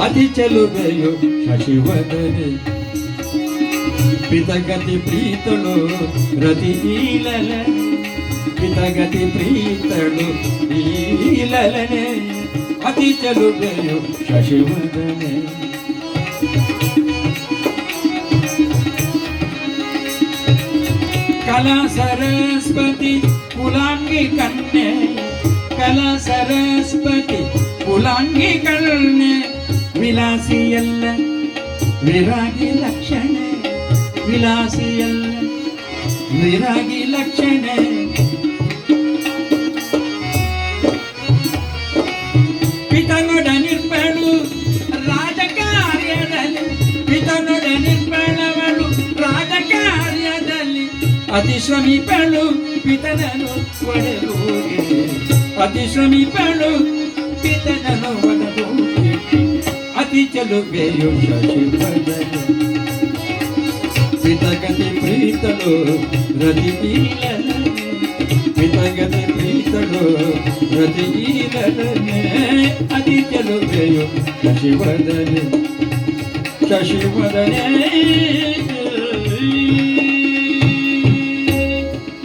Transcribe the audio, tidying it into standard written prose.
ಅತಿ ಚೆಲುವೆಯು ಶಶಿವದನೆ ಪಿತಗತಿ ಪ್ರೀತಳು ರತಿಲಲ ಪಿತಗತಿ ಪ್ರೀತಳು ಈಲಲನೆ ಅತಿ ಚೆಲುವೆಯು ಶಶಿವದನೆ ಕಲಾ ಸರಸ್ವತಿ ಕುಲಾಂಗಿ ಕನ್ಯೆ ಕಲಾ ಸರಸ್ವತಿ ಕುಲಾಂಗಿ ಕನ್ಯೆ ವಿಲಾಸಿಯಲ್ಲ ವಿರಾಗಿ ಲಕ್ಷಣೆ ವಿಲಾಸಿಯಲ್ಲ ವಿರಾಗಿ ಲಕ್ಷಣೆ ಪಿತನೊಡ ನಿರ್ಬಳು ರಾಜಕಾರ್ಯದಲ್ಲಿ ಪಿತನೊಡ ನಿರ್ಬಳವಳು ರಾಜಕಾರ್ಯದಲ್ಲಿ ಅತಿ ಶ್ರಮಿಪಳು ಪಿತನನು ಒಡೆದೋಗೆ ಅತಿ ಶ್ರಮಿಪಳು ಪಿತನನು ಒಡೆದೋಗೆ ಅತಿ ಚೆಲುವೆಯು ಶಶಿವದನೆ ಪಿತಗತಿ ಪ್ರೀತಳು ರತಿಲನೆ ಪಿತಗತಿ ಪ್ರೀತಳು ರತಿಲನೆ ಅತಿ ಚೆಲುವೆಯು ಶಶಿವದನೆ ಶಶಿವದನೆ